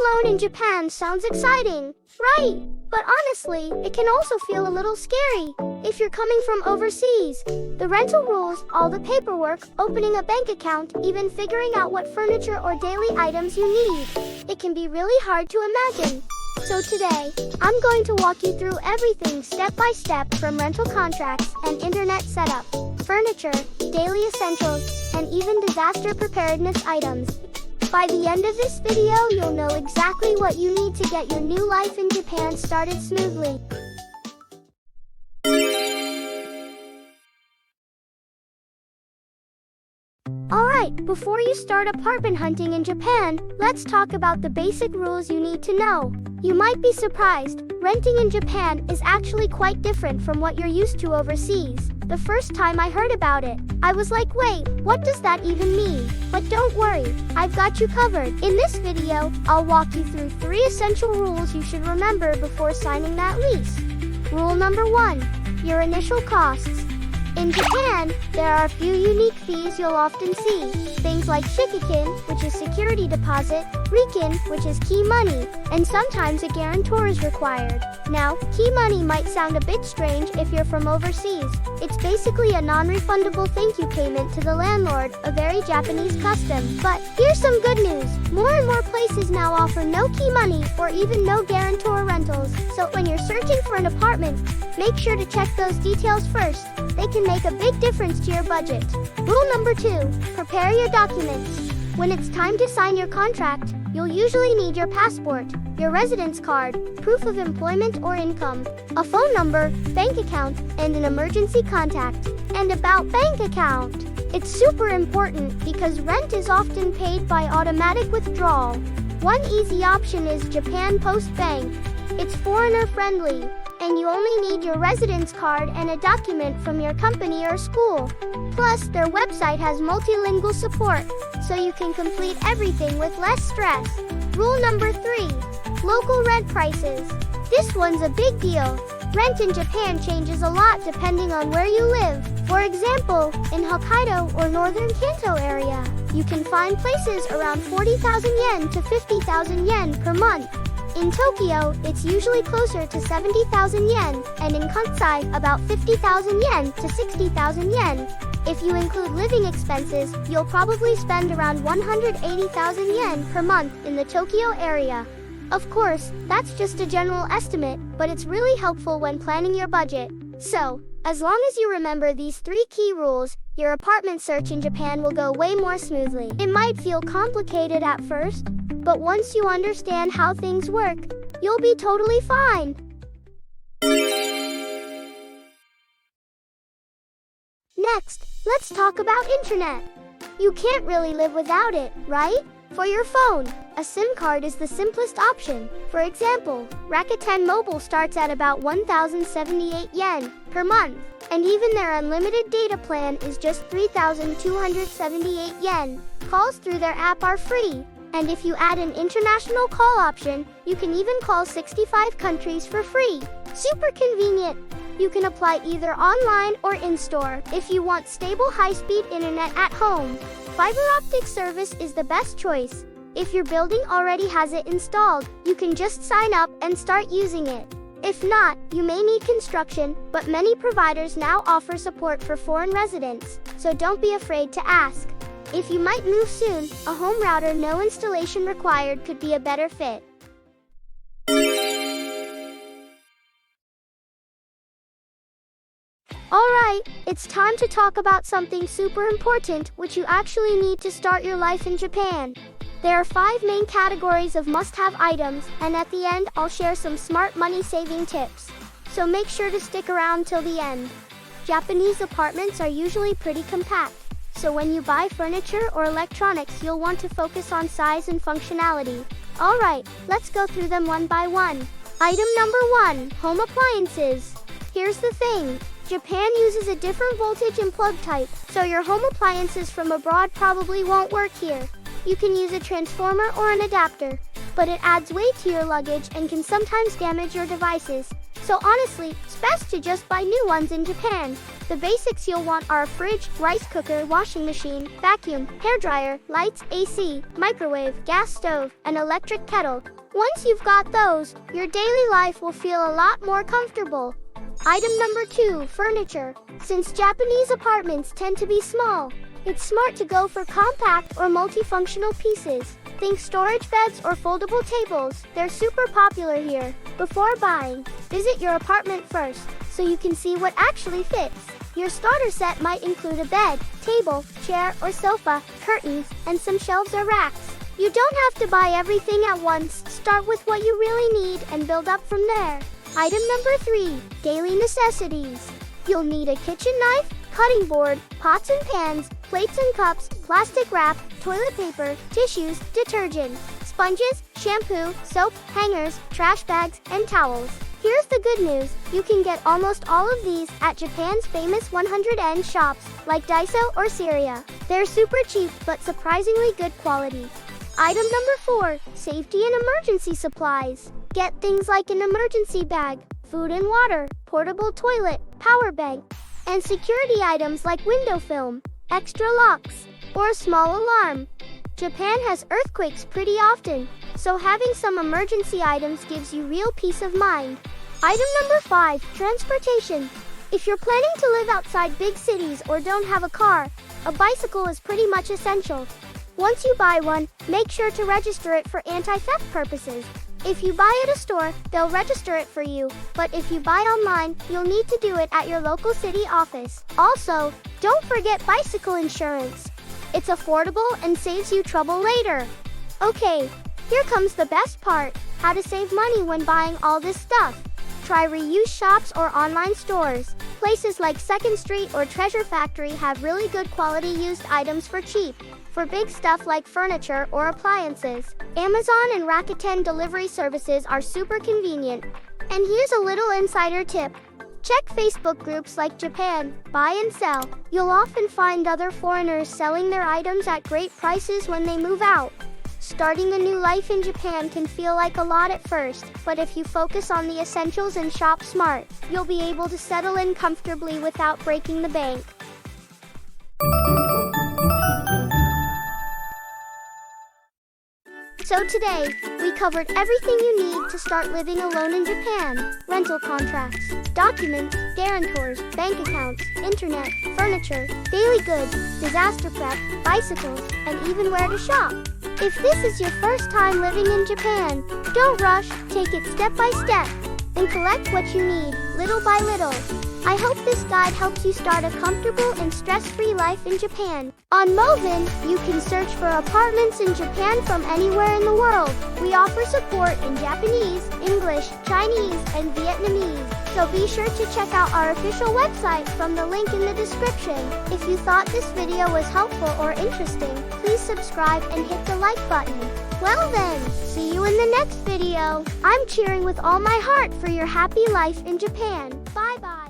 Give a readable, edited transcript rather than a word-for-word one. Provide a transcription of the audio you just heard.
alone in Japan sounds exciting, right? But honestly, it can also feel a little scary if you're coming from overseas. The rental rules, all the paperwork, opening a bank account, even figuring out what furniture or daily items you need. It can be really hard to imagine. So today, I'm going to walk you through everything step by step, from rental contracts and internet setup, furniture, daily essentials, and even disaster preparedness items. By the end of this video, you'll know exactly what you need to get your new life in Japan started smoothly. Alright, before you start apartment hunting in Japan, let's talk about the basic rules you need to know. You might be surprised, renting in Japan is actually quite different from what you're used to overseas. The first time I heard about it, I was like, wait, what does that even mean? But don't worry, I've got you covered. In this video, I'll walk you through 3 essential rules you should remember before signing that lease. Rule number 1, your initial costs. In Japan, there are a few unique fees you'll often see. Things like Shikikin, which is security deposit, Reikin, which is key money, and sometimes a guarantor is required. Now, key money might sound a bit strange if you're from overseas. It's basically a non-refundable thank you payment to the landlord, a very Japanese custom. But here's some good news. More and more places now offer no key money or even no guarantor rentals. So when you're searching for an apartment, make sure to check those details first. They can make a big difference to your budget. Rule number 2, prepare your documents. When it's time to sign your contract, you'll usually need your passport, your residence card, proof of employment or income, a phone number, bank account, and an emergency contact. And about bank account, it's super important because rent is often paid by automatic withdrawal. One easy option is Japan Post Bank. It's foreigner friendly, and you only need your residence card and a document from your company or school. Plus, their website has multilingual support, so you can complete everything with less stress. Rule number 3, local rent prices. This one's a big deal. Rent in Japan changes a lot depending on where you live. For example, in Hokkaido or northern Kanto area, you can find places around 40,000 yen to 50,000 yen per month. In Tokyo, it's usually closer to 70,000 yen, and in Kansai, about 50,000 yen to 60,000 yen. If you include living expenses, you'll probably spend around 180,000 yen per month in the Tokyo area. Of course, that's just a general estimate, but it's really helpful when planning your budget. So, as long as you remember these 3 key rules, your apartment search in Japan will go way more smoothly. It might feel complicated at first, but once you understand how things work, you'll be totally fine. Next, let's talk about internet. You can't really live without it, right? For your phone, a SIM card is the simplest option. For example, Rakuten Mobile starts at about 1,078 yen per month, and even their unlimited data plan is just 3,278 yen. Calls through their app are free. And if you add an international call option, you can even call 65 countries for free. Super convenient. You can apply either online or in-store if you want stable high-speed internet at home. Fiber optic service is the best choice. If your building already has it installed, you can just sign up and start using it. If not, you may need construction, but many providers now offer support for foreign residents, so don't be afraid to ask. If you might move soon, a home router no installation required could be a better fit. Alright, it's time to talk about something super important which you actually need to start your life in Japan. There are 5 main categories of must-have items, and at the end I'll share some smart money-saving tips. So make sure to stick around till the end. Japanese apartments are usually pretty compact. So when you buy furniture or electronics, you'll want to focus on size and functionality. Alright, let's go through them one by one. Item number 1, home appliances. Here's the thing. Japan uses a different voltage and plug type, so your home appliances from abroad probably won't work here. You can use a transformer or an adapter, but it adds weight to your luggage and can sometimes damage your devices. So honestly, it's best to just buy new ones in Japan. The basics you'll want are a fridge, rice cooker, washing machine, vacuum, hairdryer, lights, AC, microwave, gas stove, and electric kettle. Once you've got those, your daily life will feel a lot more comfortable. Item number 2, furniture. Since Japanese apartments tend to be small, it's smart to go for compact or multifunctional pieces. Think storage beds or foldable tables. They're super popular here. Before buying, visit your apartment first so you can see what actually fits. Your starter set might include a bed, table, chair or sofa, curtains, and some shelves or racks. You don't have to buy everything at once. Start with what you really need and build up from there. Item number 3, daily necessities. You'll need a kitchen knife, cutting board, pots and pans, plates and cups, plastic wrap, toilet paper, tissues, detergent, sponges, shampoo, soap, hangers, trash bags, and towels. Here's the good news. You can get almost all of these at Japan's famous 100-yen shops like Daiso or Syria. They're super cheap but surprisingly good quality. Item number 4, safety and emergency supplies. Get things like an emergency bag, food and water, portable toilet, power bank, and security items like window film, extra locks, or a small alarm. Japan has earthquakes pretty often, so having some emergency items gives you real peace of mind. Item number 5, transportation. If you're planning to live outside big cities or don't have a car, a bicycle is pretty much essential. Once you buy one, make sure to register it for anti-theft purposes. If you buy at a store, they'll register it for you, but if you buy online, you'll need to do it at your local city office. Also, don't forget bicycle insurance. It's affordable and saves you trouble later. Okay, here comes the best part, how to save money when buying all this stuff. Try reuse shops or online stores. Places like 2nd Street or Treasure Factory have really good quality used items for cheap. For big stuff like furniture or appliances, Amazon and Rakuten delivery services are super convenient. And here's a little insider tip. Check Facebook groups like Japan, Buy and Sell. You'll often find other foreigners selling their items at great prices when they move out. Starting a new life in Japan can feel like a lot at first, but if you focus on the essentials and shop smart, you'll be able to settle in comfortably without breaking the bank. So today, we covered everything you need to start living alone in Japan. Rental contracts, documents, guarantors, bank accounts, internet, furniture, daily goods, disaster prep, bicycles, and even where to shop. If this is your first time living in Japan, don't rush, take it step by step, and collect what you need, little by little. I hope this guide helps you start a comfortable and stress-free life in Japan. On Movin, you can search for apartments in Japan from anywhere in the world. We offer support in Japanese, English, Chinese, and Vietnamese. So be sure to check out our official website from the link in the description. If you thought this video was helpful or interesting, please subscribe and hit the like button. Well then, see you in the next video. I'm cheering with all my heart for your happy life in Japan. Bye-bye.